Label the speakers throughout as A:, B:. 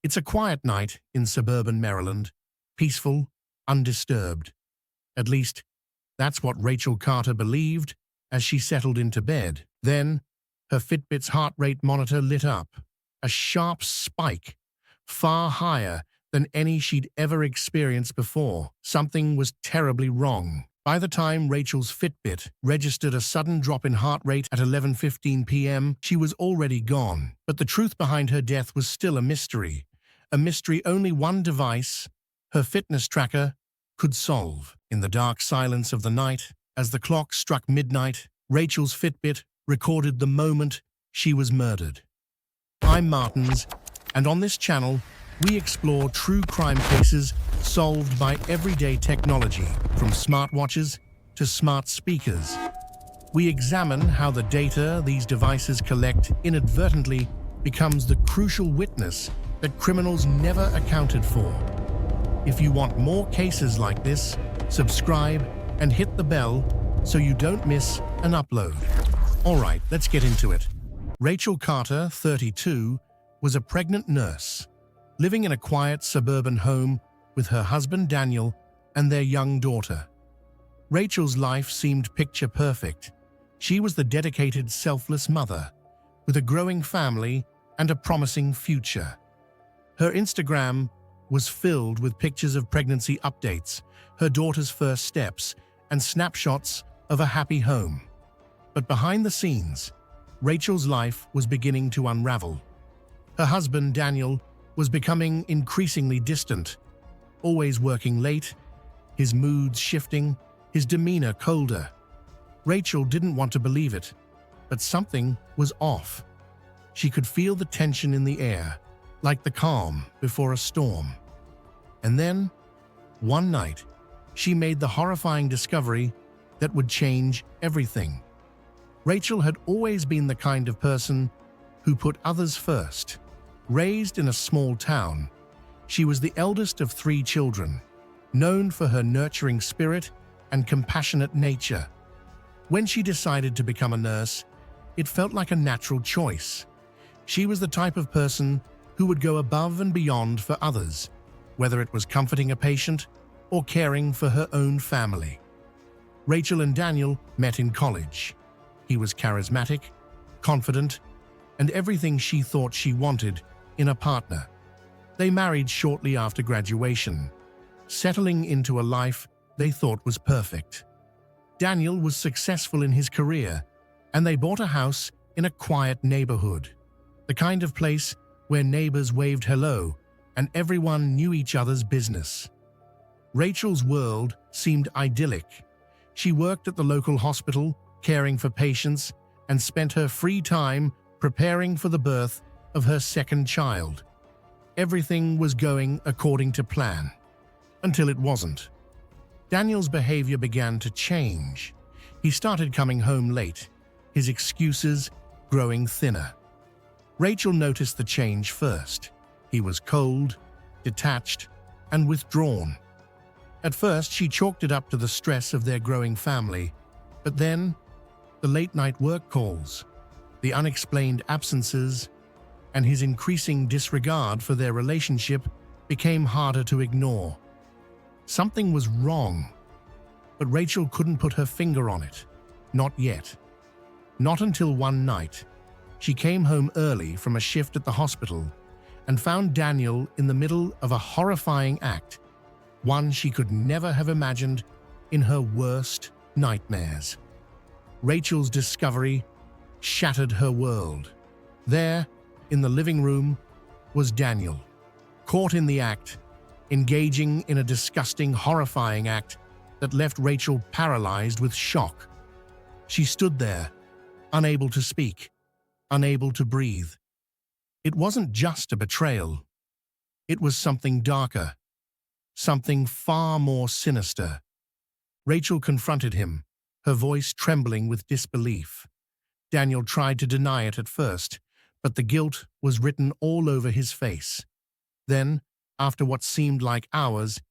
A: It's a quiet night in suburban Maryland, peaceful, undisturbed. At least, that's what Rachel Carter believed as she settled into bed. Then, her Fitbit's heart rate monitor lit up, a sharp spike, far higher than any she'd ever experienced before. Something was terribly wrong. By the time Rachel's Fitbit registered a sudden drop in heart rate at 11:15 p.m., she was already gone. But the truth behind her death was still a mystery only one device, her fitness tracker, could solve. In the dark silence of the night, as the clock struck midnight, Rachel's Fitbit recorded the moment she was murdered. I'm Martins, and on this channel, we explore true crime cases solved by everyday technology, from smartwatches to smart speakers. We examine how the data these devices collect inadvertently becomes the crucial witness that criminals never accounted for. If you want more cases like this, subscribe and hit the bell so you don't miss an upload. All right, let's get into it. Rachel Carter, 32, was a pregnant nurse, living in a quiet suburban home with her husband Daniel and their young daughter. Rachel's life seemed picture perfect. She was the dedicated, selfless mother, with a growing family and a promising future. Her Instagram was filled with pictures of pregnancy updates, her daughter's first steps, and snapshots of a happy home. But behind the scenes, Rachel's life was beginning to unravel. Her husband, Daniel, was becoming increasingly distant, always working late, his moods shifting, his demeanor colder. Rachel didn't want to believe it, but something was off. She could feel the tension in the air, like the calm before a storm. And then, one night, she made the horrifying discovery that would change everything. Rachel had always been the kind of person who put others first. Raised in a small town, she was the eldest of 3 children, known for her nurturing spirit and compassionate nature. When she decided to become a nurse, it felt like a natural choice. She was the type of person who would go above and beyond for others, whether it was comforting a patient or caring for her own family. Rachel and Daniel met in college. He was charismatic, confident, and everything she thought she wanted in a partner. They married shortly after graduation, settling into a life they thought was perfect. Daniel was successful in his career, and they bought a house in a quiet neighborhood, the kind of place where neighbors waved hello and everyone knew each other's business. Rachel's world seemed idyllic. She worked at the local hospital, caring for patients, and spent her free time preparing for the birth of her second child. Everything was going according to plan, until it wasn't. Daniel's behavior began to change. He started coming home late, his excuses growing thinner. Rachel noticed the change first. He was cold, detached, and withdrawn. At first, she chalked it up to the stress of their growing family, but then, the late-night work calls, the unexplained absences, and his increasing disregard for their relationship became harder to ignore. Something was wrong, but Rachel couldn't put her finger on it. Not yet. Not until one night. She came home early from a shift at the hospital and found Daniel in the middle of a horrifying act, one she could never have imagined in her worst nightmares. Rachel's discovery shattered her world. There, in the living room, was Daniel, caught in the act, engaging in a disgusting, horrifying act that left Rachel paralyzed with shock. She stood there, unable to speak, unable to breathe. It wasn't just a betrayal. It was something darker, something far more sinister. Rachel confronted him, her voice trembling with disbelief. Daniel tried to deny it at first, but the guilt was written all over his face. Then, after what seemed like hours,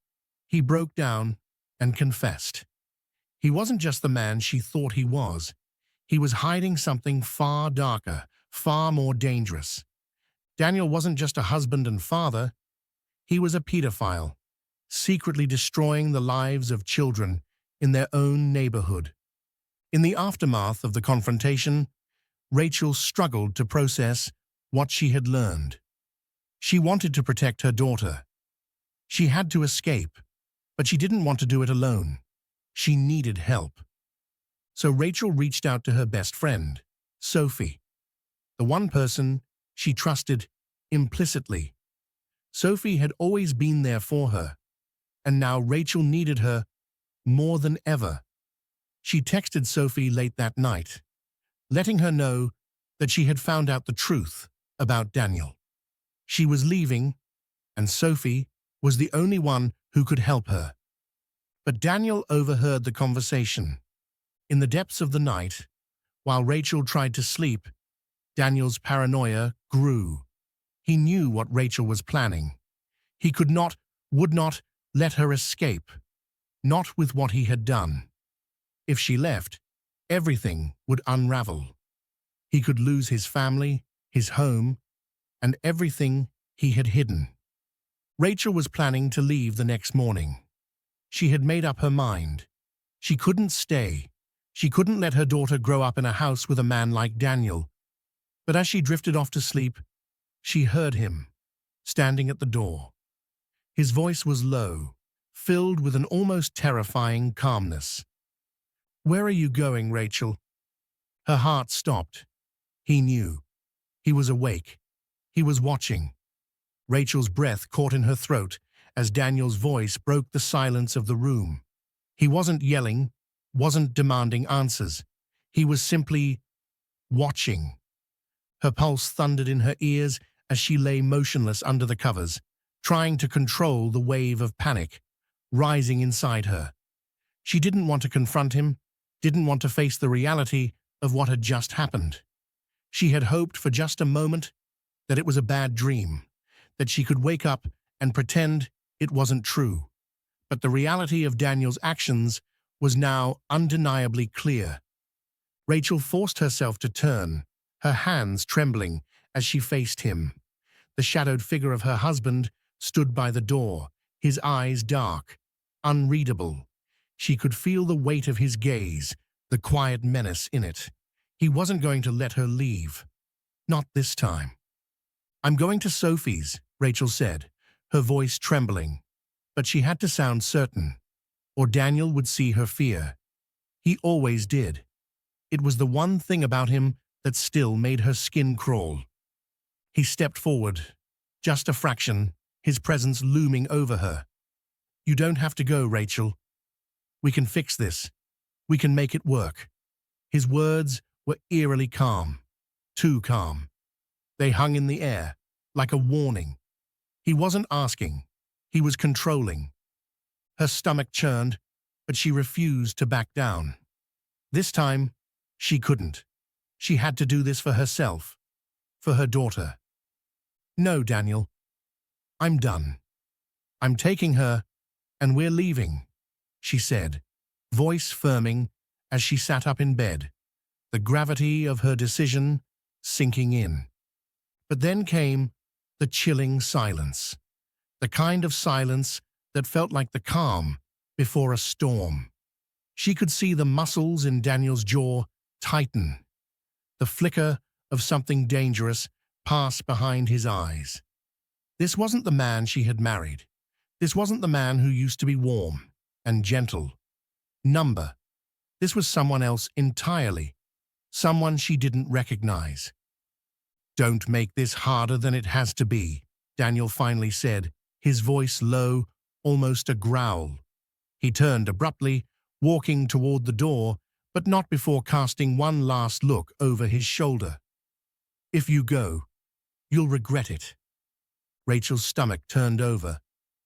A: he broke down and confessed. He wasn't just the man she thought he was. He was hiding something far darker, far more dangerous. Daniel wasn't just a husband and father, he was a pedophile, secretly destroying the lives of children in their own neighborhood. In the aftermath of the confrontation, Rachel struggled to process what she had learned. She wanted to protect her daughter. She had to escape, but she didn't want to do it alone. She needed help. So Rachel reached out to her best friend, Sophie, the one person she trusted implicitly. Sophie had always been there for her, and now Rachel needed her more than ever. She texted Sophie late that night, letting her know that she had found out the truth about Daniel. She was leaving, and Sophie was the only one who could help her. But Daniel overheard the conversation. In the depths of the night, while Rachel tried to sleep, Daniel's paranoia grew. He knew what Rachel was planning. He would not let her escape, not with what he had done. If she left, everything would unravel. He could lose his family, his home, and everything he had hidden. Rachel was planning to leave the next morning. She had made up her mind. She couldn't stay. She couldn't let her daughter grow up in a house with a man like Daniel. But as she drifted off to sleep, she heard him, standing at the door. His voice was low, filled with an almost terrifying calmness. "Where are you going, Rachel?" Her heart stopped. He knew. He was awake. He was watching. Rachel's breath caught in her throat as Daniel's voice broke the silence of the room. He wasn't yelling, wasn't demanding answers. He was simply watching. Her pulse thundered in her ears as she lay motionless under the covers, trying to control the wave of panic rising inside her. She didn't want to confront him, didn't want to face the reality of what had just happened. She had hoped for just a moment that it was a bad dream, that she could wake up and pretend it wasn't true. But the reality of Daniel's actions was now undeniably clear. Rachel forced herself to turn, her hands trembling as she faced him. The shadowed figure of her husband stood by the door, his eyes dark, unreadable. She could feel the weight of his gaze, the quiet menace in it. He wasn't going to let her leave. Not this time. "I'm going to Sophie's," Rachel said, her voice trembling. But she had to sound certain, or Daniel would see her fear. He always did. It was the one thing about him that still made her skin crawl. He stepped forward, just a fraction, his presence looming over her. "You don't have to go, Rachel. We can fix this. We can make it work." His words were eerily calm, too calm. They hung in the air, like a warning. He wasn't asking. He was controlling. Her stomach churned, but she refused to back down. This time, she couldn't. She had to do this for herself, for her daughter. "No, Daniel. I'm done. I'm taking her, and we're leaving," she said, voice firming as she sat up in bed, the gravity of her decision sinking in. But then came the chilling silence, the kind of silence that felt like the calm before a storm. She could see the muscles in Daniel's jaw tighten, the flicker of something dangerous pass behind his eyes. This wasn't the man she had married. This wasn't the man who used to be warm and gentle, number. This was someone else entirely, someone she didn't recognize. "Don't make this harder than it has to be," Daniel finally said, his voice low, almost a growl. He turned abruptly, walking toward the door, but not before casting one last look over his shoulder. "If you go, you'll regret it." Rachel's stomach turned over,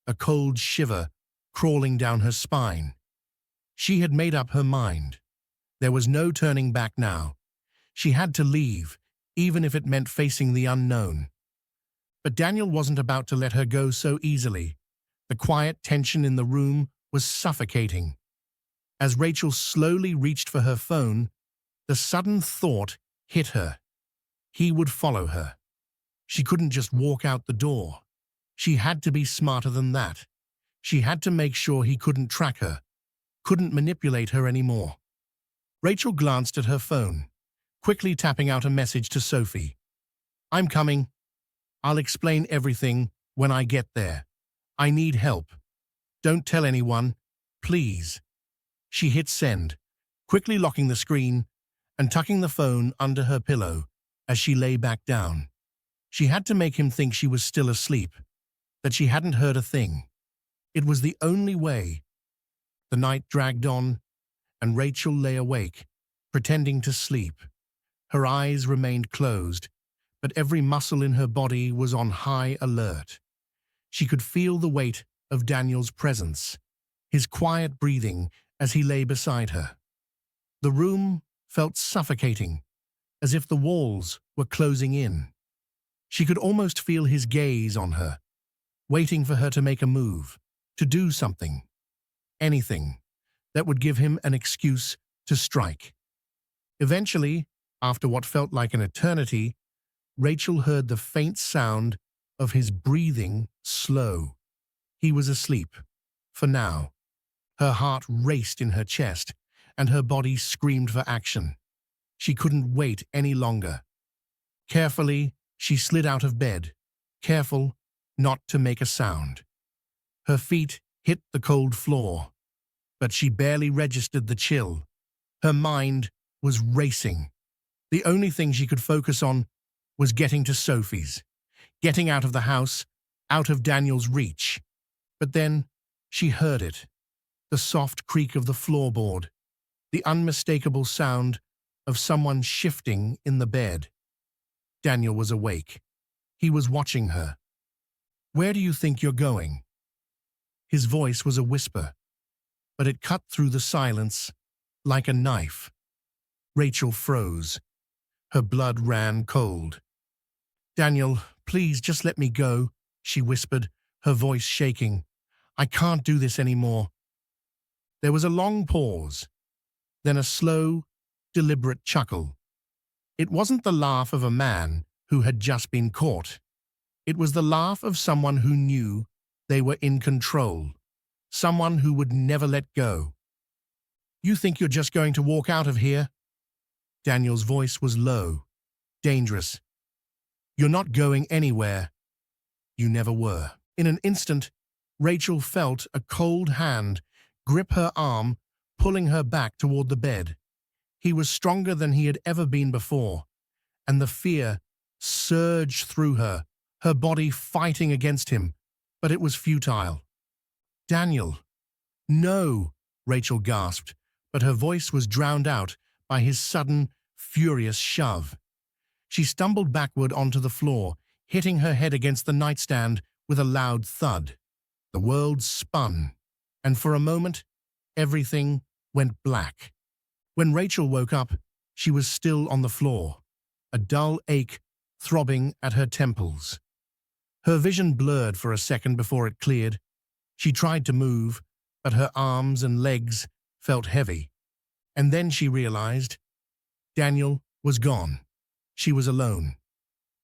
A: a cold shiver crawling down her spine. She had made up her mind. There was no turning back now. She had to leave, even if it meant facing the unknown. But Daniel wasn't about to let her go so easily. The quiet tension in the room was suffocating. As Rachel slowly reached for her phone, the sudden thought hit her. He would follow her. She couldn't just walk out the door. She had to be smarter than that. She had to make sure he couldn't track her, couldn't manipulate her anymore. Rachel glanced at her phone, quickly tapping out a message to Sophie. "I'm coming. I'll explain everything when I get there. I need help. Don't tell anyone, please." She hit send, quickly locking the screen and tucking the phone under her pillow as she lay back down. She had to make him think she was still asleep, that she hadn't heard a thing. It was the only way. The night dragged on, and Rachel lay awake, pretending to sleep. Her eyes remained closed, but every muscle in her body was on high alert. She could feel the weight of Daniel's presence, his quiet breathing as he lay beside her. The room felt suffocating, as if the walls were closing in. She could almost feel his gaze on her, waiting for her to make a move, to do something, anything, that would give him an excuse to strike. Eventually, after what felt like an eternity, Rachel heard the faint sound of his breathing slow. He was asleep, for now. Her heart raced in her chest, and her body screamed for action. She couldn't wait any longer. Carefully, she slid out of bed, careful not to make a sound. Her feet hit the cold floor, but she barely registered the chill. Her mind was racing. The only thing she could focus on was getting to Sophie's, getting out of the house, out of Daniel's reach. But then she heard it, the soft creak of the floorboard, the unmistakable sound of someone shifting in the bed. Daniel was awake. He was watching her. "Where do you think you're going?" His voice was a whisper, but it cut through the silence like a knife. Rachel froze. Her blood ran cold. "Daniel, please just let me go," she whispered, her voice shaking. "I can't do this anymore." There was a long pause, then a slow, deliberate chuckle. It wasn't the laugh of a man who had just been caught. It was the laugh of someone who knew they were in control, someone who would never let go. "You think you're just going to walk out of here?" Daniel's voice was low, dangerous. "You're not going anywhere. You never were." In an instant, Rachel felt a cold hand grip her arm, pulling her back toward the bed. He was stronger than he had ever been before, and the fear surged through her, her body fighting against him, but it was futile. "Daniel." "No," Rachel gasped, but her voice was drowned out by his sudden, furious shove. She stumbled backward onto the floor, hitting her head against the nightstand with a loud thud. The world spun, and for a moment, everything went black. When Rachel woke up, she was still on the floor, a dull ache throbbing at her temples. Her vision blurred for a second before it cleared. She tried to move, but her arms and legs felt heavy. And then she realized Daniel was gone. She was alone.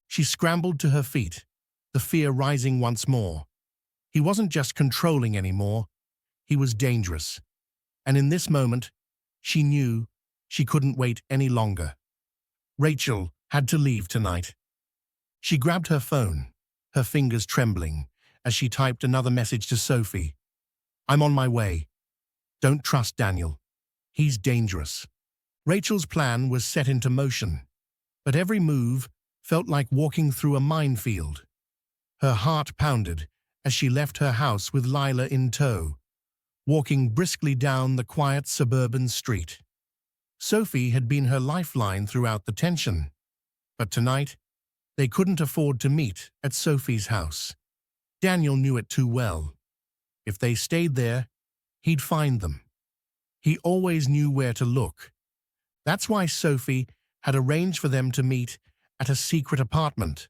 A: She scrambled to her feet, the fear rising once more. He wasn't just controlling anymore, he was dangerous. And in this moment, she knew she couldn't wait any longer. Rachel had to leave tonight. She grabbed her phone, her fingers trembling, as she typed another message to Sophie. "I'm on my way. Don't trust Daniel. He's dangerous." Rachel's plan was set into motion, but every move felt like walking through a minefield. Her heart pounded as she left her house with Lila in tow, walking briskly down the quiet suburban street. Sophie had been her lifeline throughout the tension, but tonight they couldn't afford to meet at Sophie's house. Daniel knew it too well. If they stayed there, he'd find them. He always knew where to look. That's why Sophie had arranged for them to meet at a secret apartment,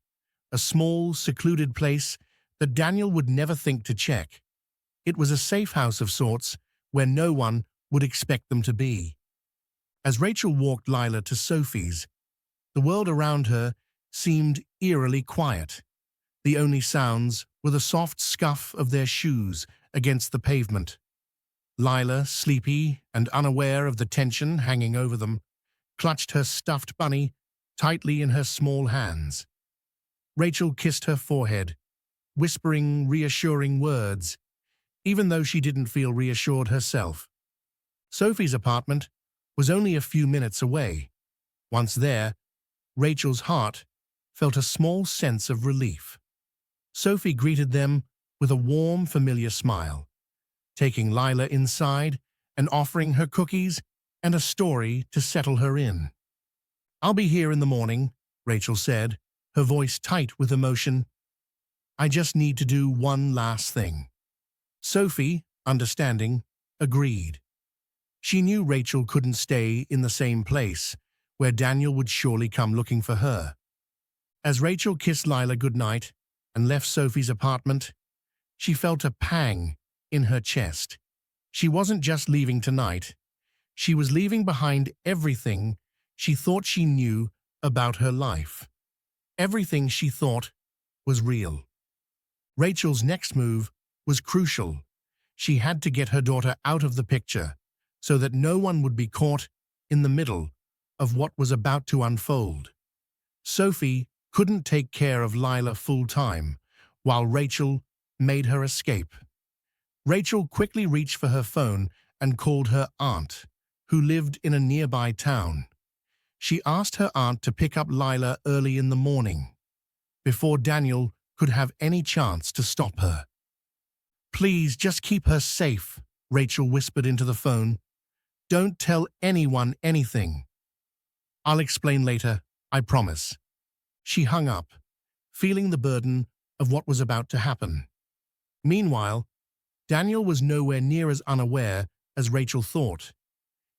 A: a small, secluded place that Daniel would never think to check. It was a safe house of sorts where no one would expect them to be. As Rachel walked Lila to Sophie's, the world around her seemed eerily quiet. The only sounds were the soft scuff of their shoes against the pavement. Lila, sleepy and unaware of the tension hanging over them, clutched her stuffed bunny tightly in her small hands. Rachel kissed her forehead, whispering reassuring words, even though she didn't feel reassured herself. Sophie's apartment was only a few minutes away. Once there, Rachel's heart felt a small sense of relief. Sophie greeted them with a warm, familiar smile, taking Lila inside and offering her cookies and a story to settle her in. "I'll be here in the morning," Rachel said, her voice tight with emotion. "I just need to do one last thing." Sophie, understanding, agreed. She knew Rachel couldn't stay in the same place, where Daniel would surely come looking for her. As Rachel kissed Lila goodnight and left Sophie's apartment, she felt a pang in her chest. She wasn't just leaving tonight. She was leaving behind everything she thought she knew about her life. Everything she thought was real. Rachel's next move was crucial. She had to get her daughter out of the picture so that no one would be caught in the middle of what was about to unfold. Sophie couldn't take care of Lila full-time, while Rachel made her escape. Rachel quickly reached for her phone and called her aunt, who lived in a nearby town. She asked her aunt to pick up Lila early in the morning, before Daniel could have any chance to stop her. "Please, just keep her safe," Rachel whispered into the phone. "Don't tell anyone anything." "I'll explain later, I promise." She hung up, feeling the burden of what was about to happen. Meanwhile, Daniel was nowhere near as unaware as Rachel thought.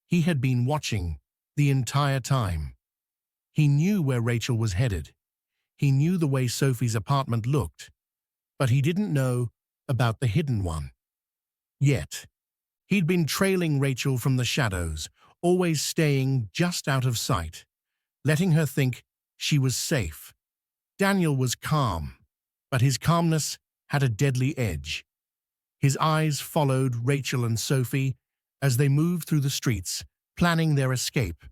A: He had been watching the entire time. He knew where Rachel was headed. He knew the way Sophie's apartment looked, but he didn't know about the hidden one. Yet, he'd been trailing Rachel from the shadows, always staying just out of sight, letting her think she was safe. Daniel was calm, but his calmness had a deadly edge. His eyes followed Rachel and Sophie as they moved through the streets, planning their escape,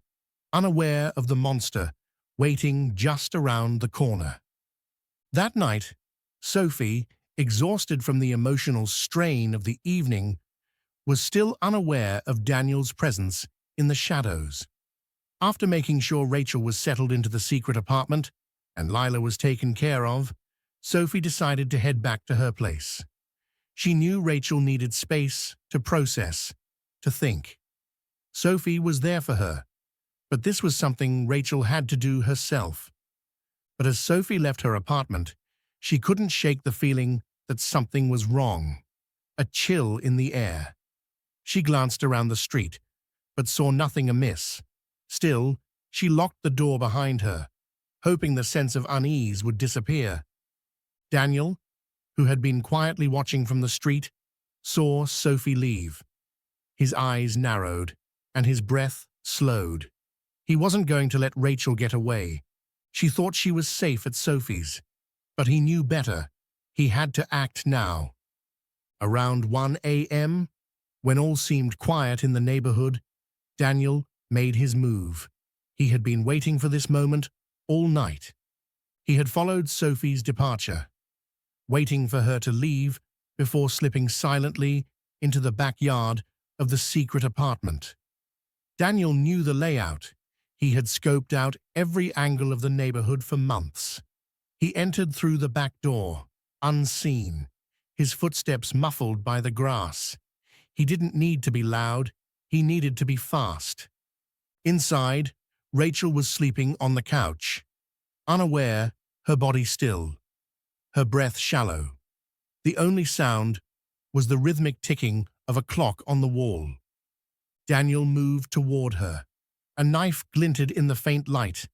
A: unaware of the monster waiting just around the corner. That night, Sophie, exhausted from the emotional strain of the evening, was still unaware of Daniel's presence in the shadows. After making sure Rachel was settled into the secret apartment and Lila was taken care of, Sophie decided to head back to her place. She knew Rachel needed space to process, to think. Sophie was there for her, but this was something Rachel had to do herself. But as Sophie left her apartment, she couldn't shake the feeling that something was wrong, a chill in the air. She glanced around the street, but saw nothing amiss. Still, she locked the door behind her, hoping the sense of unease would disappear. Daniel, who had been quietly watching from the street, saw Sophie leave. His eyes narrowed, and his breath slowed. He wasn't going to let Rachel get away. She thought she was safe at Sophie's, but he knew better. He had to act now. Around 1 a.m., when all seemed quiet in the neighborhood, Daniel made his move. He had been waiting for this moment all night. He had followed Sophie's departure, waiting for her to leave before slipping silently into the backyard of the secret apartment. Daniel knew the layout. He had scoped out every angle of the neighborhood for months. He entered through the back door, unseen, his footsteps muffled by the grass. He didn't need to be loud, he needed to be fast. Inside, Rachel was sleeping on the couch, unaware, her body still, her breath shallow. The only sound was the rhythmic ticking of a clock on the wall. Daniel moved toward her. A knife glinted in the faint light,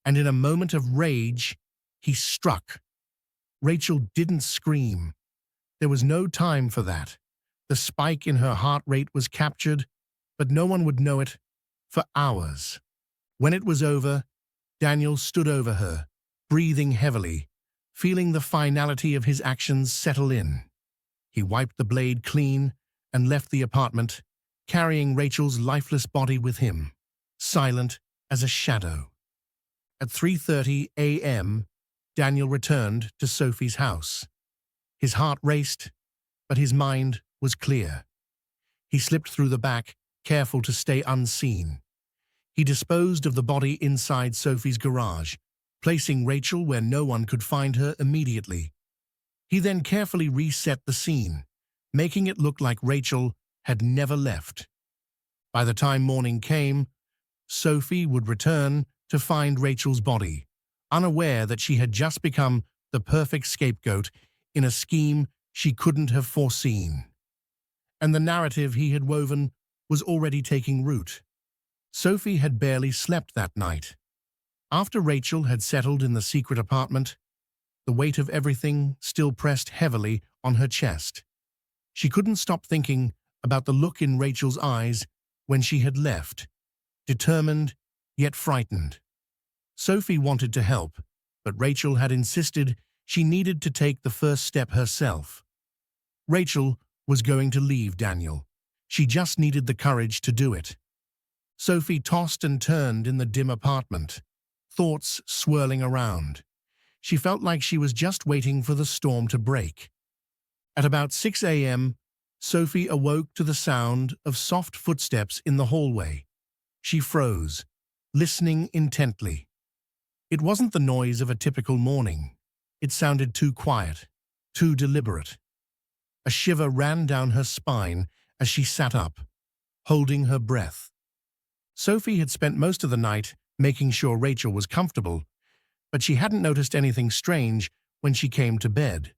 A: and in a moment of rage, he struck. Rachel didn't scream. There was no time for that. The spike in her heart rate was captured, but no one would know it for hours. When it was over, Daniel stood over her, breathing heavily, feeling the finality of his actions settle in. He wiped the blade clean and left the apartment, carrying Rachel's lifeless body with him, silent as a shadow. At 3:30 a.m., Daniel returned to Sophie's house. His heart raced, but his mind was clear. He slipped through the back, careful to stay unseen. He disposed of the body inside Sophie's garage, placing Rachel where no one could find her immediately. He then carefully reset the scene, making it look like Rachel had never left. By the time morning came, Sophie would return to find Rachel's body, unaware that she had just become the perfect scapegoat in a scheme she couldn't have foreseen. And the narrative he had woven was already taking root. Sophie had barely slept that night. After Rachel had settled in the secret apartment, the weight of everything still pressed heavily on her chest. She couldn't stop thinking about the look in Rachel's eyes when she had left, determined yet frightened. Sophie wanted to help, but Rachel had insisted she needed to take the first step herself. Rachel was going to leave Daniel. She just needed the courage to do it. Sophie tossed and turned in the dim apartment, thoughts swirling around. She felt like she was just waiting for the storm to break. At about 6 a.m., Sophie awoke to the sound of soft footsteps in the hallway. She froze, listening intently. It wasn't the noise of a typical morning. It sounded too quiet, too deliberate. A shiver ran down her spine as she sat up, holding her breath. Sophie had spent most of the night making sure Rachel was comfortable, but she hadn't noticed anything strange when she came to bed.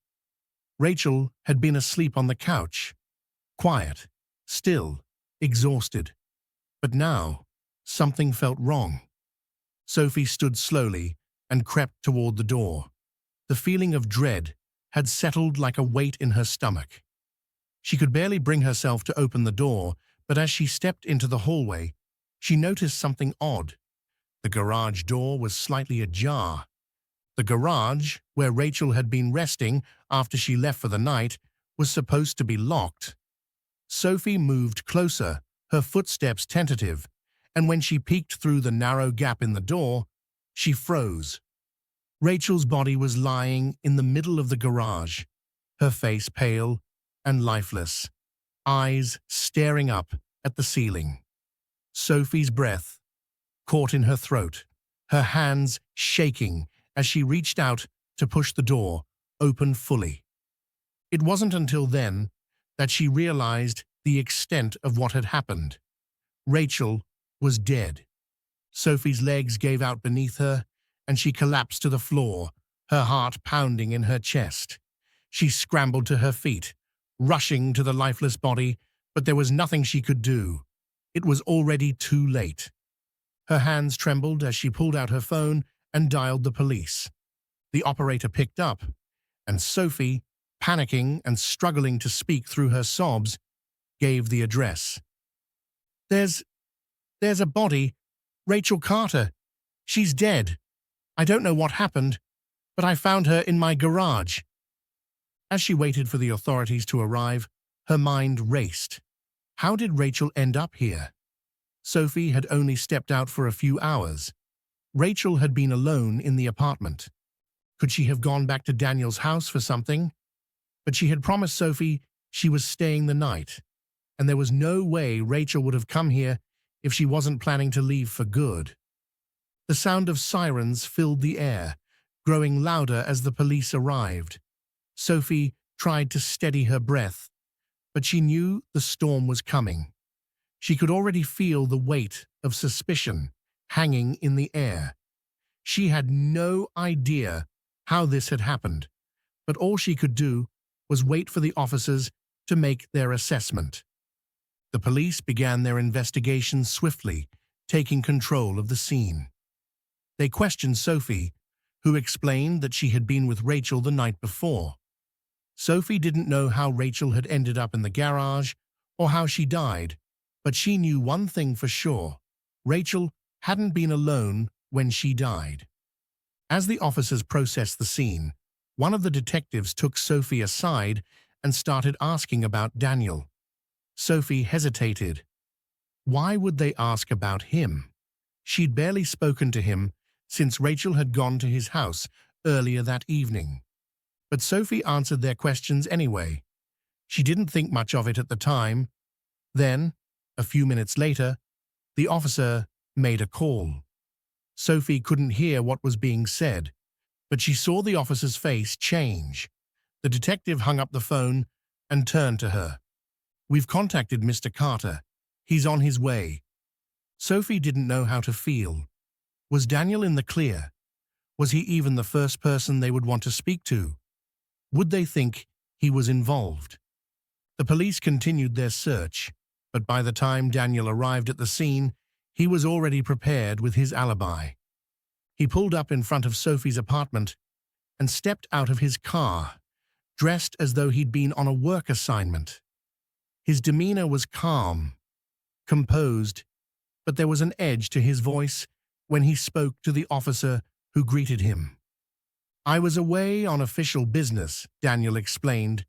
A: Rachel had been asleep on the couch, quiet, still, exhausted. But now, something felt wrong. Sophie stood slowly and crept toward the door. The feeling of dread had settled like a weight in her stomach. She could barely bring herself to open the door, but as she stepped into the hallway, she noticed something odd. The garage door was slightly ajar. The garage, where Rachel had been resting after she left for the night, was supposed to be locked. Sophie moved closer, her footsteps tentative, and when she peeked through the narrow gap in the door, she froze. Rachel's body was lying in the middle of the garage, her face pale and lifeless, eyes staring up at the ceiling. Sophie's breath caught in her throat, her hands shaking as she reached out to push the door open fully. It wasn't until then that she realized the extent of what had happened. Rachel was dead. Sophie's legs gave out beneath her, and she collapsed to the floor, her heart pounding in her chest. She scrambled to her feet, rushing to the lifeless body, but there was nothing she could do. It was already too late. Her hands trembled as she pulled out her phone and dialed the police. The operator picked up, and Sophie, panicking and struggling to speak through her sobs, gave the address. There's a body, Rachel Carter. She's dead. I don't know what happened, but I found her in my garage. As she waited for the authorities to arrive, her mind raced. How did Rachel end up here? Sophie had only stepped out for a few hours. Rachel had been alone in the apartment. Could she have gone back to Daniel's house for something? But she had promised Sophie she was staying the night, and there was no way Rachel would have come here if she wasn't planning to leave for good. The sound of sirens filled the air, growing louder as the police arrived. Sophie tried to steady her breath, but she knew the storm was coming. She could already feel the weight of suspicion hanging in the air. She had no idea how this had happened, but all she could do was wait for the officers to make their assessment. The police began their investigation swiftly, taking control of the scene. They questioned Sophie, who explained that she had been with Rachel the night before. Sophie didn't know how Rachel had ended up in the garage or how she died, but she knew one thing for sure. Rachel hadn't been alone when she died. As the officers processed the scene, one of the detectives took Sophie aside and started asking about Daniel. Sophie hesitated. Why would they ask about him? She'd barely spoken to him since Rachel had gone to his house earlier that evening. But Sophie answered their questions anyway. She didn't think much of it at the time. Then, a few minutes later, the officer made a call. Sophie couldn't hear what was being said, but she saw the officer's face change. The detective hung up the phone and turned to her. "We've contacted Mr. Carter. He's on his way." Sophie didn't know how to feel. Was Daniel in the clear? Was he even the first person they would want to speak to? Would they think he was involved? The police continued their search, but by the time Daniel arrived at the scene, he was already prepared with his alibi. He pulled up in front of Sophie's apartment and stepped out of his car, dressed as though he'd been on a work assignment. His demeanor was calm, composed, but there was an edge to his voice when he spoke to the officer who greeted him. "I was away on official business," Daniel explained.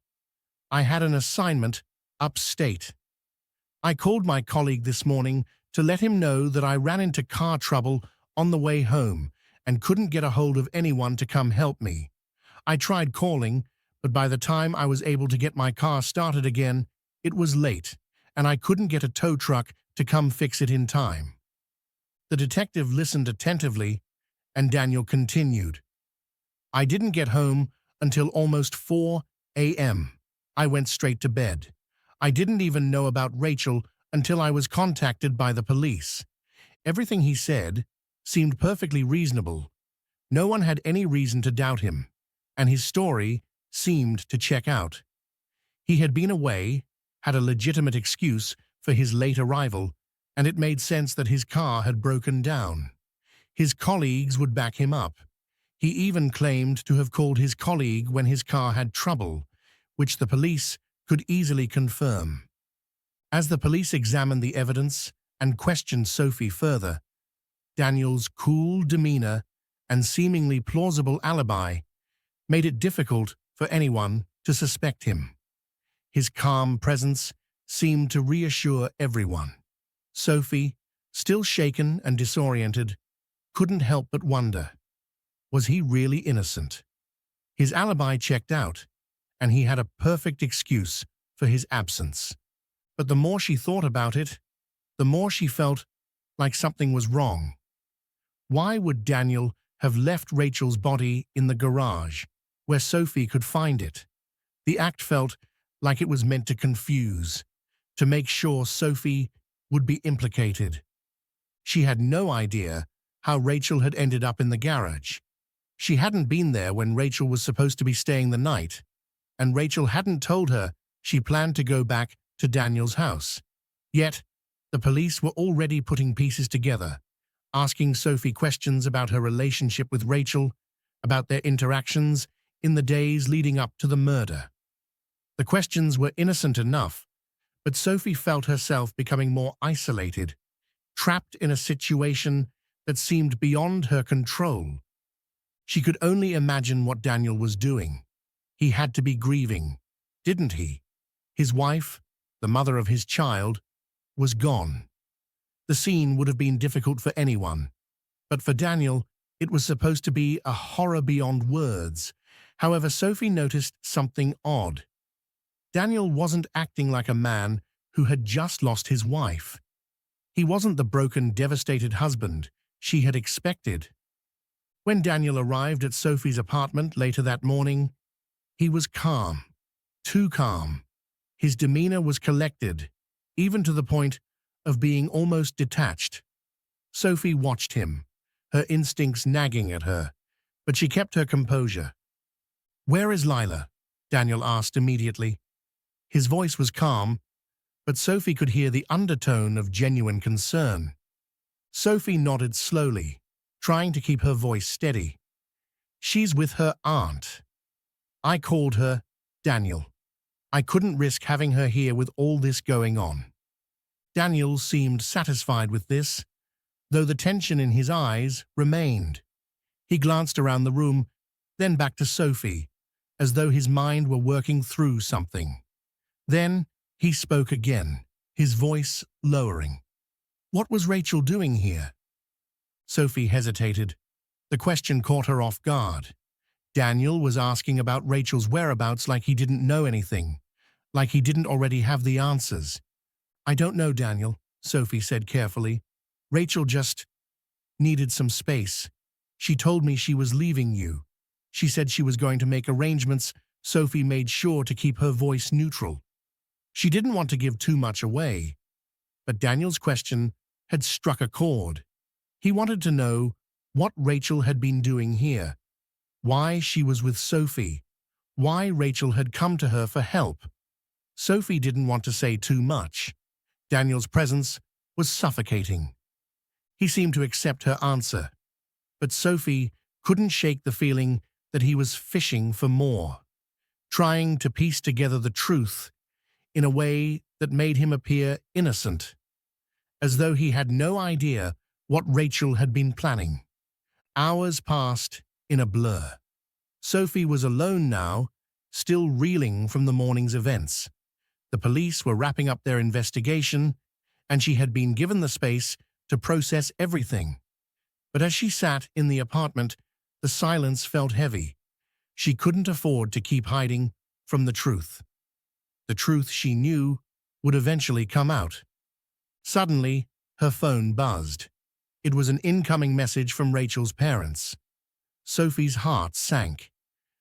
A: "I had an assignment upstate. I called my colleague this morning to let him know that I ran into car trouble on the way home and couldn't get a hold of anyone to come help me. I tried calling, but by the time I was able to get my car started again, it was late, and I couldn't get a tow truck to come fix it in time." The detective listened attentively, and Daniel continued. "I didn't get home until almost 4 a.m. I went straight to bed. I didn't even know about Rachel until I was contacted by the police." Everything he said seemed perfectly reasonable. No one had any reason to doubt him, and his story seemed to check out. He had been away, had a legitimate excuse for his late arrival, and it made sense that his car had broken down. His colleagues would back him up. He even claimed to have called his colleague when his car had trouble, which the police could easily confirm. As the police examined the evidence and questioned Sophie further, Daniel's cool demeanor and seemingly plausible alibi made it difficult for anyone to suspect him. His calm presence seemed to reassure everyone. Sophie, still shaken and disoriented, couldn't help but wonder, was he really innocent? His alibi checked out, and he had a perfect excuse for his absence. But the more she thought about it, the more she felt like something was wrong. Why would Daniel have left Rachel's body in the garage, where Sophie could find it? The act felt like it was meant to confuse, to make sure Sophie would be implicated. She had no idea how Rachel had ended up in the garage. She hadn't been there when Rachel was supposed to be staying the night, and Rachel hadn't told her she planned to go back to Daniel's house. Yet, the police were already putting pieces together, asking Sophie questions about her relationship with Rachel, about their interactions in the days leading up to the murder. The questions were innocent enough, but Sophie felt herself becoming more isolated, trapped in a situation that seemed beyond her control. She could only imagine what Daniel was doing. He had to be grieving, didn't he? His wife, the mother of his child, was gone. The scene would have been difficult for anyone, but for Daniel, it was supposed to be a horror beyond words. However, Sophie noticed something odd. Daniel wasn't acting like a man who had just lost his wife. He wasn't the broken, devastated husband she had expected. When Daniel arrived at Sophie's apartment later that morning, he was calm, too calm. His demeanor was collected, even to the point of being almost detached. Sophie watched him, her instincts nagging at her, but she kept her composure. "Where is Lila?" Daniel asked immediately. His voice was calm, but Sophie could hear the undertone of genuine concern. Sophie nodded slowly, trying to keep her voice steady. "She's with her aunt. I called her, Daniel. I couldn't risk having her here with all this going on." Daniel seemed satisfied with this, though the tension in his eyes remained. He glanced around the room, then back to Sophie, as though his mind were working through something. Then he spoke again, his voice lowering. What was Rachel doing here? Sophie hesitated. The question caught her off guard. Daniel was asking about Rachel's whereabouts like he didn't know anything, like he didn't already have the answers. I don't know, Daniel, Sophie said carefully. Rachel just needed some space. She told me she was leaving you. She said she was going to make arrangements. Sophie made sure to keep her voice neutral. She didn't want to give too much away. But Daniel's question had struck a chord. He wanted to know what Rachel had been doing here, why she was with Sophie, why Rachel had come to her for help. Sophie didn't want to say too much. Daniel's presence was suffocating. He seemed to accept her answer, but Sophie couldn't shake the feeling that he was fishing for more, trying to piece together the truth in a way that made him appear innocent, as though he had no idea what Rachel had been planning. Hours passed in a blur. Sophie was alone now, still reeling from the morning's events. The police were wrapping up their investigation, and she had been given the space to process everything. But as she sat in the apartment, the silence felt heavy. She couldn't afford to keep hiding from the truth. The truth she knew would eventually come out. Suddenly, her phone buzzed. It was an incoming message from Rachel's parents. Sophie's heart sank.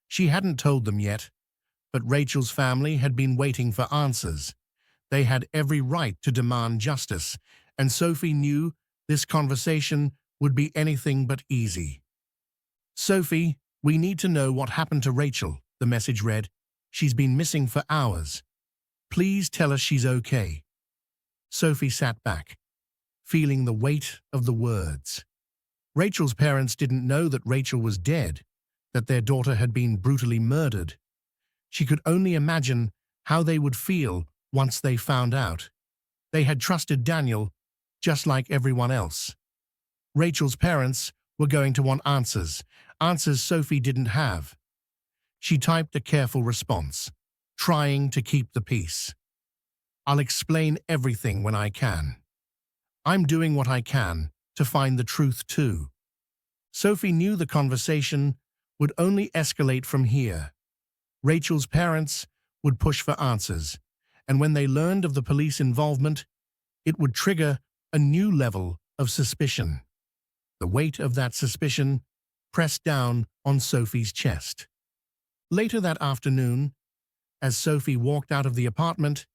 A: She hadn't told them yet, but Rachel's family had been waiting for answers. They had every right to demand justice, and Sophie knew this conversation would be anything but easy. Sophie, we need to know what happened to Rachel, the message read. She's been missing for hours. Please tell us she's okay. Sophie sat back, feeling the weight of the words. Rachel's parents didn't know that Rachel was dead, that their daughter had been brutally murdered. She could only imagine how they would feel once they found out. They had trusted Daniel, just like everyone else. Rachel's parents were going to want answers, answers Sophie didn't have. She typed a careful response, trying to keep the peace. I'll explain everything when I can. I'm doing what I can to find the truth too. Sophie knew the conversation would only escalate from here. Rachel's parents would push for answers, and when they learned of the police involvement, it would trigger a new level of suspicion. The weight of that suspicion pressed down on Sophie's chest. Later that afternoon, as Sophie walked out of the apartment,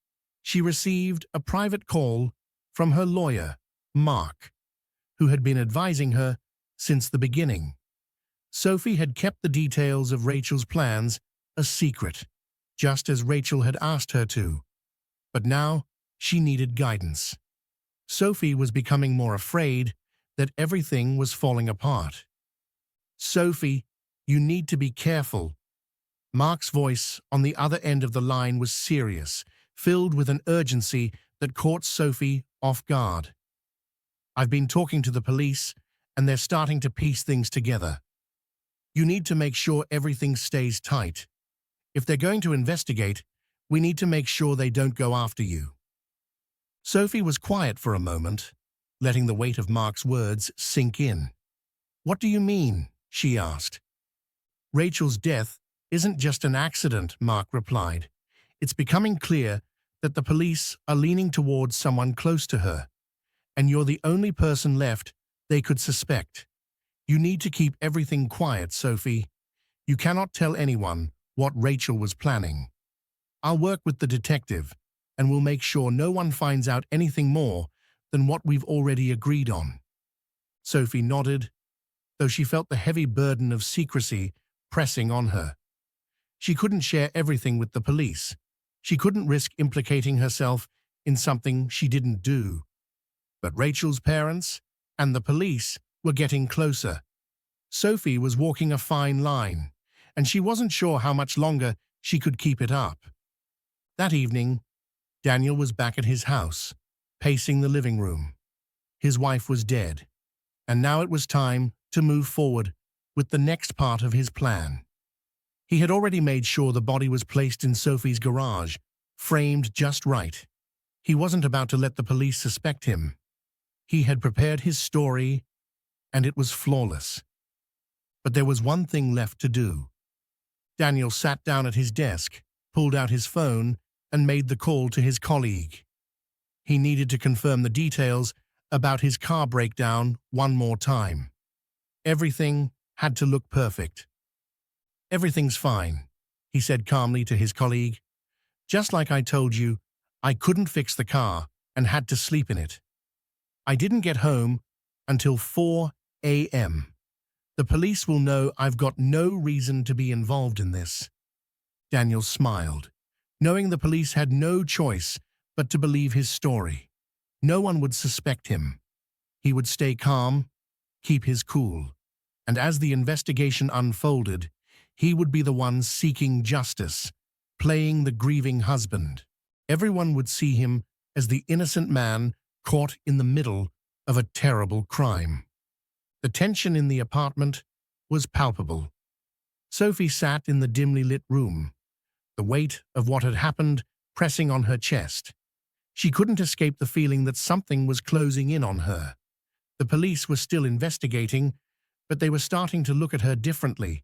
A: she received a private call from her lawyer, Mark, who had been advising her since the beginning. Sophie had kept the details of Rachel's plans a secret, just as Rachel had asked her to. But now she needed guidance. Sophie was becoming more afraid that everything was falling apart. Sophie, you need to be careful. Mark's voice on the other end of the line was serious, filled with an urgency that caught Sophie off guard. I've been talking to the police, and they're starting to piece things together. You need to make sure everything stays tight. If they're going to investigate, we need to make sure they don't go after you. Sophie was quiet for a moment, letting the weight of Mark's words sink in. What do you mean? She asked. Rachel's death isn't just an accident, Mark replied. It's becoming clear that the police are leaning towards someone close to her, and you're the only person left they could suspect. You need to keep everything quiet, Sophie. You cannot tell anyone what Rachel was planning. I'll work with the detective, and we'll make sure no one finds out anything more than what we've already agreed on. Sophie nodded, though she felt the heavy burden of secrecy pressing on her. She couldn't share everything with the police. She couldn't risk implicating herself in something she didn't do. But Rachel's parents and the police were getting closer. Sophie was walking a fine line, and she wasn't sure how much longer she could keep it up. That evening, Daniel was back at his house, pacing the living room. His wife was dead, and now it was time to move forward with the next part of his plan. He had already made sure the body was placed in Sophie's garage, framed just right. He wasn't about to let the police suspect him. He had prepared his story, and it was flawless. But there was one thing left to do. Daniel sat down at his desk, pulled out his phone, and made the call to his colleague. He needed to confirm the details about his car breakdown one more time. Everything had to look perfect. "Everything's fine," he said calmly to his colleague. "Just like I told you, I couldn't fix the car and had to sleep in it. I didn't get home until 4 a.m. The police will know I've got no reason to be involved in this." Daniel smiled, knowing the police had no choice but to believe his story. No one would suspect him. He would stay calm, keep his cool, and as the investigation unfolded, he would be the one seeking justice, playing the grieving husband. Everyone would see him as the innocent man caught in the middle of a terrible crime. The tension in the apartment was palpable. Sophie sat in the dimly lit room, the weight of what had happened pressing on her chest. She couldn't escape the feeling that something was closing in on her. The police were still investigating, but they were starting to look at her differently.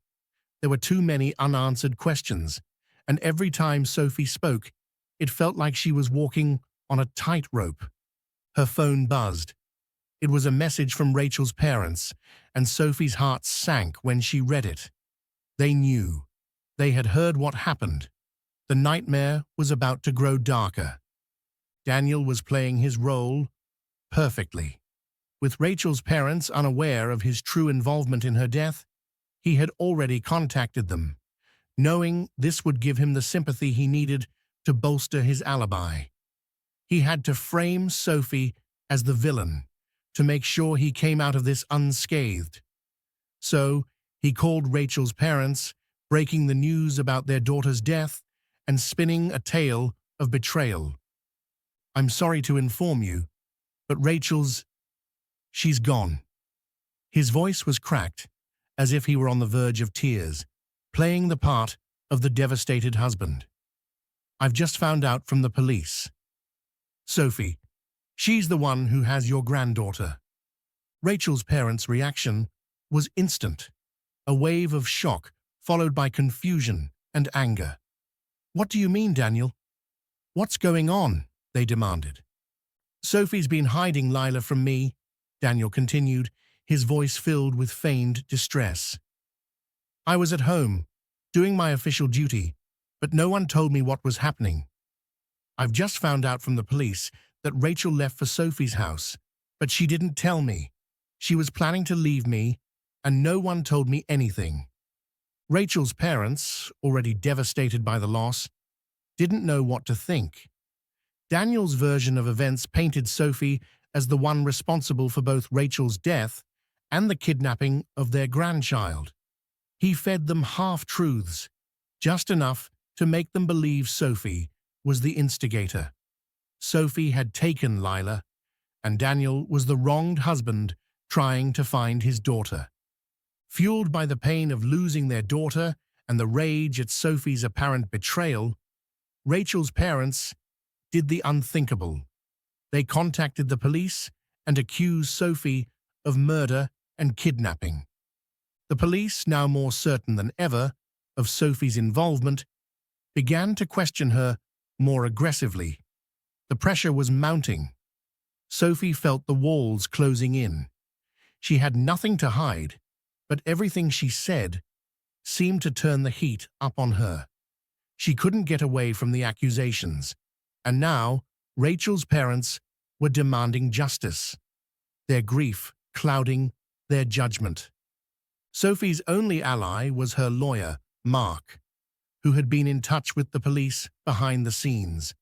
A: There were too many unanswered questions, and every time Sophie spoke, it felt like she was walking on a tightrope. Her phone buzzed. It was a message from Rachel's parents, and Sophie's heart sank when she read it. They knew. They had heard what happened. The nightmare was about to grow darker. Daniel was playing his role perfectly. With Rachel's parents unaware of his true involvement in her death, he had already contacted them, knowing this would give him the sympathy he needed to bolster his alibi. He had to frame Sophie as the villain, to make sure he came out of this unscathed. So, he called Rachel's parents, breaking the news about their daughter's death and spinning a tale of betrayal. "I'm sorry to inform you, but she's gone." His voice was cracked, as if he were on the verge of tears, playing the part of the devastated husband. "I've just found out from the police. Sophie, she's the one who has your granddaughter." Rachel's parents' reaction was instant, a wave of shock followed by confusion and anger. "What do you mean, Daniel? What's going on?" they demanded. "Sophie's been hiding Lila from me," Daniel continued, his voice filled with feigned distress. "I was at home, doing my official duty, but no one told me what was happening. I've just found out from the police that Rachel left for Sophie's house, but she didn't tell me. She was planning to leave me, and no one told me anything." Rachel's parents, already devastated by the loss, didn't know what to think. Daniel's version of events painted Sophie as the one responsible for both Rachel's death and the kidnapping of their grandchild. He fed them half-truths, just enough to make them believe Sophie was the instigator. Sophie had taken Lila, and Daniel was the wronged husband trying to find his daughter. Fueled by the pain of losing their daughter and the rage at Sophie's apparent betrayal, Rachel's parents did the unthinkable. They contacted the police and accused Sophie of murder and kidnapping. The police, now more certain than ever of Sophie's involvement, began to question her more aggressively. The pressure was mounting. Sophie felt the walls closing in. She had nothing to hide, but everything she said seemed to turn the heat up on her. She couldn't get away from the accusations, and now Rachel's parents were demanding justice, their grief clouding their judgment. Sophie's only ally was her lawyer, Mark, who had been in touch with the police behind the scenes.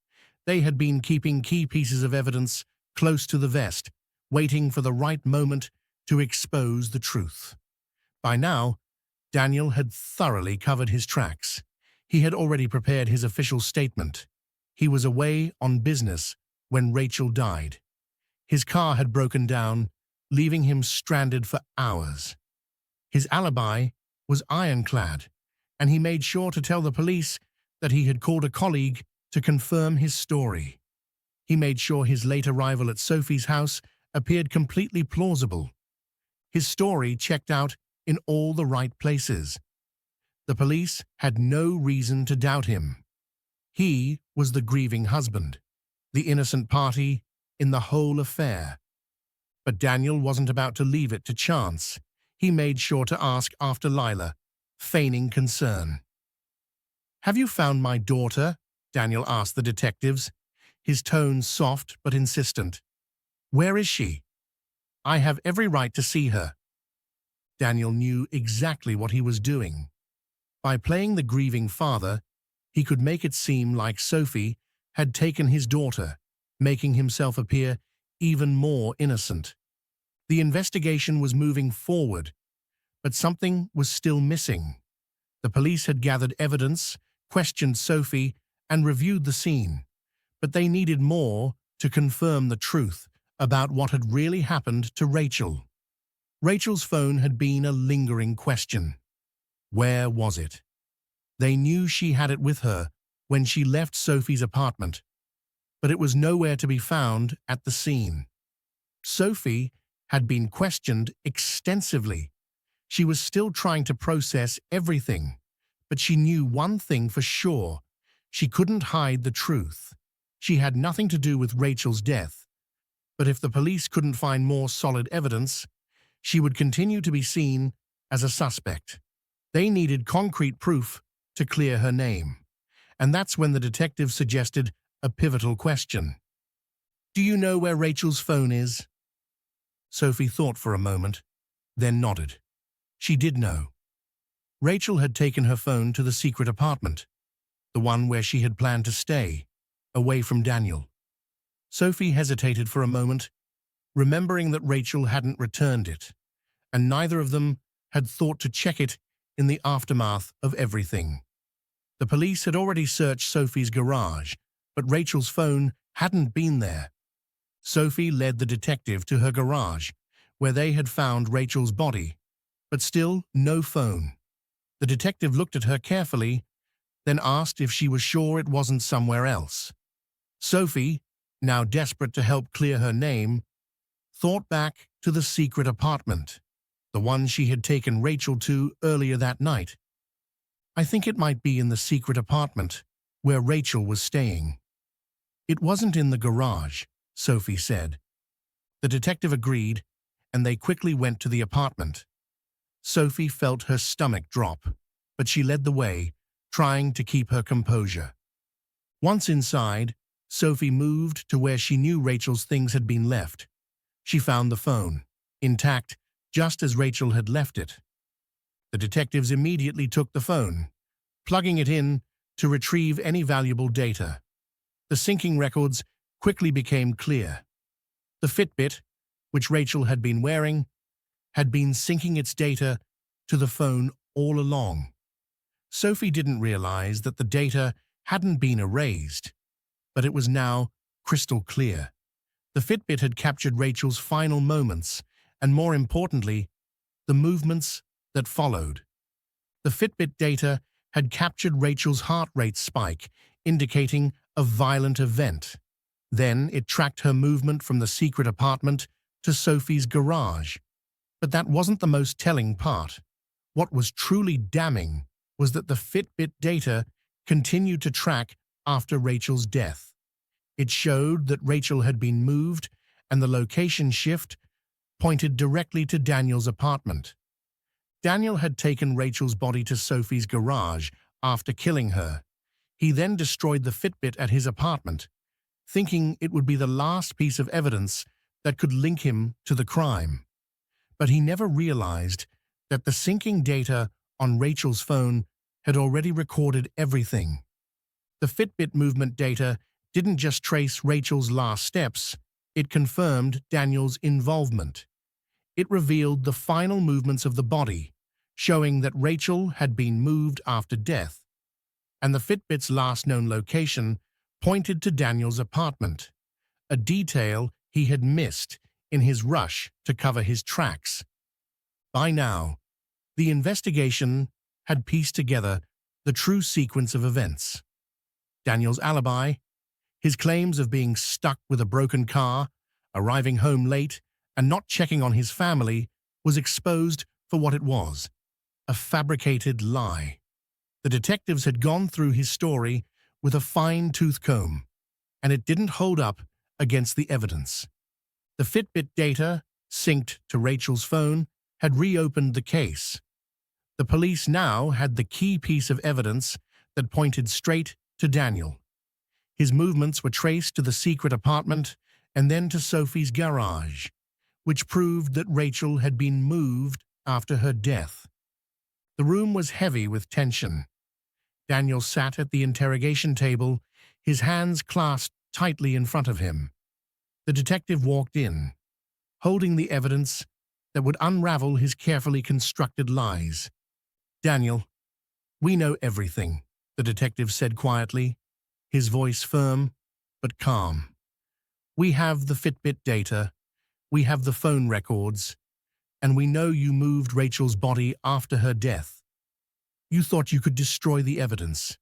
A: They had been keeping key pieces of evidence close to the vest, waiting for the right moment to expose the truth. By now, Daniel had thoroughly covered his tracks. He had already prepared his official statement. He was away on business when Rachel died. His car had broken down, leaving him stranded for hours. His alibi was ironclad, and he made sure to tell the police that he had called a colleague to confirm his story. He made sure his late arrival at Sophie's house appeared completely plausible. His story checked out in all the right places. The police had no reason to doubt him. He was the grieving husband, the innocent party in the whole affair. But Daniel wasn't about to leave it to chance. He made sure to ask after Lila, feigning concern. "Have you found my daughter?" Daniel asked the detectives, his tone soft but insistent. "Where is she? I have every right to see her." Daniel knew exactly what he was doing. By playing the grieving father, he could make it seem like Sophie had taken his daughter, making himself appear even more innocent. The investigation was moving forward, but something was still missing. The police had gathered evidence, questioned Sophie, and reviewed the scene, but they needed more to confirm the truth about what had really happened to Rachel. Rachel's phone had been a lingering question. Where was it? They knew she had it with her when she left Sophie's apartment, but it was nowhere to be found at the scene. Sophie had been questioned extensively. She was still trying to process everything, but she knew one thing for sure. She couldn't hide the truth. She had nothing to do with Rachel's death, but if the police couldn't find more solid evidence, she would continue to be seen as a suspect. They needed concrete proof to clear her name, and that's when the detective suggested a pivotal question. "Do you know where Rachel's phone is?" Sophie thought for a moment, then nodded. She did know. Rachel had taken her phone to the secret apartment, the one where she had planned to stay, away from Daniel. Sophie hesitated for a moment, remembering that Rachel hadn't returned it, and neither of them had thought to check it in the aftermath of everything. The police had already searched Sophie's garage, but Rachel's phone hadn't been there. Sophie led the detective to her garage, where they had found Rachel's body, but still no phone. The detective looked at her carefully, then asked if she was sure it wasn't somewhere else. Sophie, now desperate to help clear her name, thought back to the secret apartment, the one she had taken Rachel to earlier that night. "I think it might be in the secret apartment where Rachel was staying." "It wasn't in the garage," Sophie said. The detective agreed, and they quickly went to the apartment. Sophie felt her stomach drop, but she led the way, trying to keep her composure. Once inside, Sophie moved to where she knew Rachel's things had been left. She found the phone, intact, just as Rachel had left it. The detectives immediately took the phone, plugging it in to retrieve any valuable data. The syncing records quickly became clear. The Fitbit, which Rachel had been wearing, had been syncing its data to the phone all along. Sophie didn't realize that the data hadn't been erased, but it was now crystal clear. The Fitbit had captured Rachel's final moments, and more importantly, the movements that followed. The Fitbit data had captured Rachel's heart rate spike, indicating a violent event. Then it tracked her movement from the secret apartment to Sophie's garage. But that wasn't the most telling part. What was truly damning was that the Fitbit data continued to track after Rachel's death. It showed that Rachel had been moved, and the location shift pointed directly to Daniel's apartment. Daniel had taken Rachel's body to Sophie's garage after killing her. He then destroyed the Fitbit at his apartment, thinking it would be the last piece of evidence that could link him to the crime. But he never realized that the syncing data on Rachel's phone had already recorded everything. The Fitbit movement data didn't just trace Rachel's last steps, it confirmed Daniel's involvement. It revealed the final movements of the body, showing that Rachel had been moved after death, and the Fitbit's last known location pointed to Daniel's apartment, a detail he had missed in his rush to cover his tracks. By now, The investigation had pieced together the true sequence of events. Daniel's alibi, his claims of being stuck with a broken car, arriving home late, and not checking on his family, was exposed for what it was: a fabricated lie. The detectives had gone through his story with a fine-tooth comb, and it didn't hold up against the evidence. The Fitbit data, synced to Rachel's phone, had reopened the case. The police now had the key piece of evidence that pointed straight to Daniel. His movements were traced to the secret apartment and then to Sophie's garage, which proved that Rachel had been moved after her death. The room was heavy with tension. Daniel sat at the interrogation table, his hands clasped tightly in front of him. The detective walked in, holding the evidence that would unravel his carefully constructed lies. "Daniel, we know everything," the detective said quietly, his voice firm but calm. "We have the Fitbit data, we have the phone records, and we know you moved Rachel's body after her death. You thought you could destroy the evidence,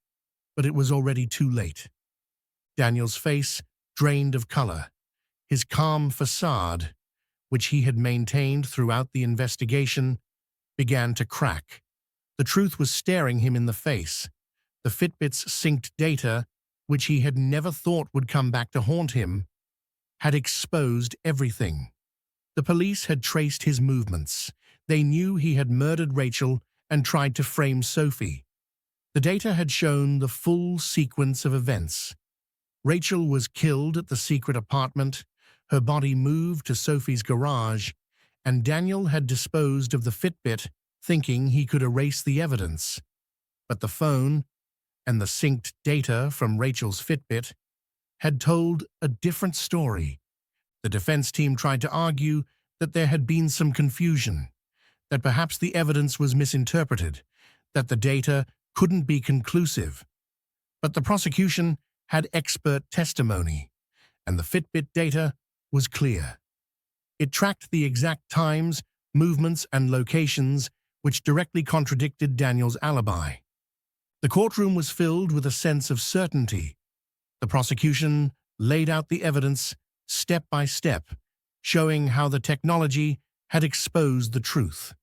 A: but it was already too late." Daniel's face drained of color. His calm facade, which he had maintained throughout the investigation, began to crack. The truth was staring him in the face. The Fitbit's synced data, which he had never thought would come back to haunt him, had exposed everything. The police had traced his movements. They knew he had murdered Rachel and tried to frame Sophie. The data had shown the full sequence of events. Rachel was killed at the secret apartment, her body moved to Sophie's garage, and Daniel had disposed of the Fitbit, thinking he could erase the evidence. But the phone and the synced data from Rachel's Fitbit had told a different story. The defense team tried to argue that there had been some confusion, that perhaps the evidence was misinterpreted, that the data couldn't be conclusive. But the prosecution had expert testimony, and the Fitbit data was clear. It tracked the exact times, movements, and locations which directly contradicted Daniel's alibi. The courtroom was filled with a sense of certainty. The prosecution laid out the evidence step by step, showing how the technology had exposed the truth.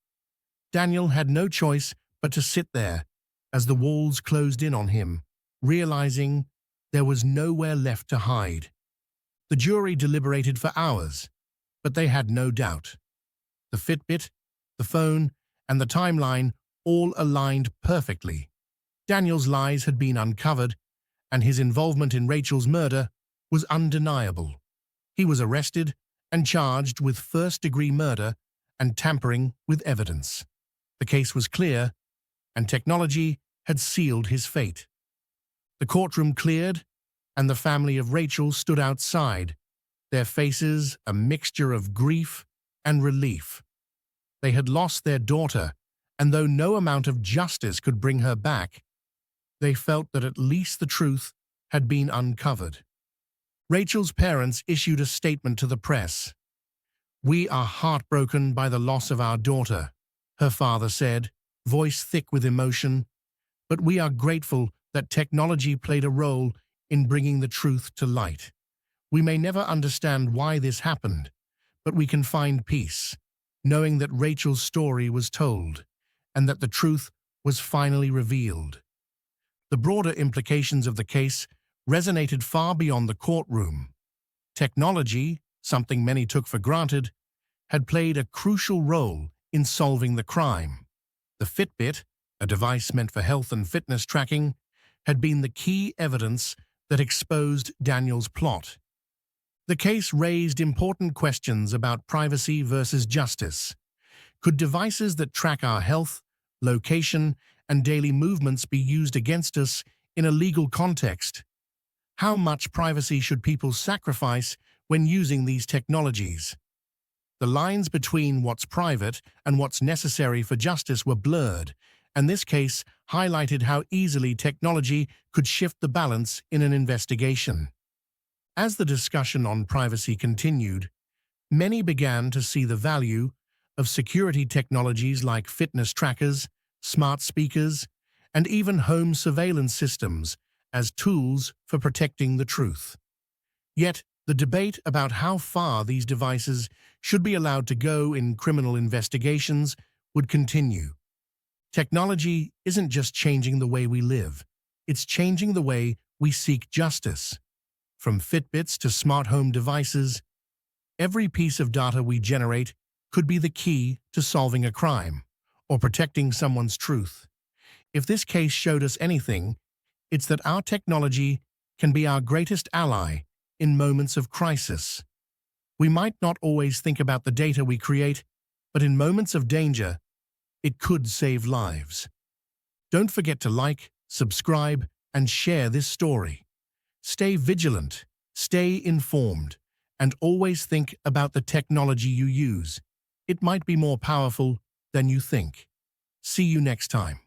A: Daniel had no choice but to sit there as the walls closed in on him, realizing there was nowhere left to hide. The jury deliberated for hours, but they had no doubt. The Fitbit, the phone, and the timeline all aligned perfectly. Daniel's lies had been uncovered, and his involvement in Rachel's murder was undeniable. He was arrested and charged with first-degree murder and tampering with evidence. The case was clear, and technology had sealed his fate. The courtroom cleared, and the family of Rachel stood outside, their faces a mixture of grief and relief. They had lost their daughter, and though no amount of justice could bring her back, they felt that at least the truth had been uncovered. Rachel's parents issued a statement to the press. "We are heartbroken by the loss of our daughter," her father said, voice thick with emotion, "but we are grateful that technology played a role in bringing the truth to light. We may never understand why this happened, but we can find peace, knowing that Rachel's story was told, and that the truth was finally revealed." The broader implications of the case resonated far beyond the courtroom. Technology, something many took for granted, had played a crucial role in solving the crime. The Fitbit, a device meant for health and fitness tracking, had been the key evidence that exposed Daniel's plot. The case raised important questions about privacy versus justice. Could devices that track our health, location, and daily movements be used against us in a legal context? How much privacy should people sacrifice when using these technologies? The lines between what's private and what's necessary for justice were blurred, and this case highlighted how easily technology could shift the balance in an investigation. As the discussion on privacy continued, many began to see the value of security technologies like fitness trackers, smart speakers, and even home surveillance systems as tools for protecting the truth. Yet, the debate about how far these devices should be allowed to go in criminal investigations would continue. Technology isn't just changing the way we live, it's changing the way we seek justice. From Fitbits to smart home devices, every piece of data we generate could be the key to solving a crime or protecting someone's truth. If this case showed us anything, it's that our technology can be our greatest ally in moments of crisis. We might not always think about the data we create, but in moments of danger, it could save lives. Don't forget to like, subscribe, and share this story. Stay vigilant, stay informed, and always think about the technology you use. It might be more powerful than you think. See you next time.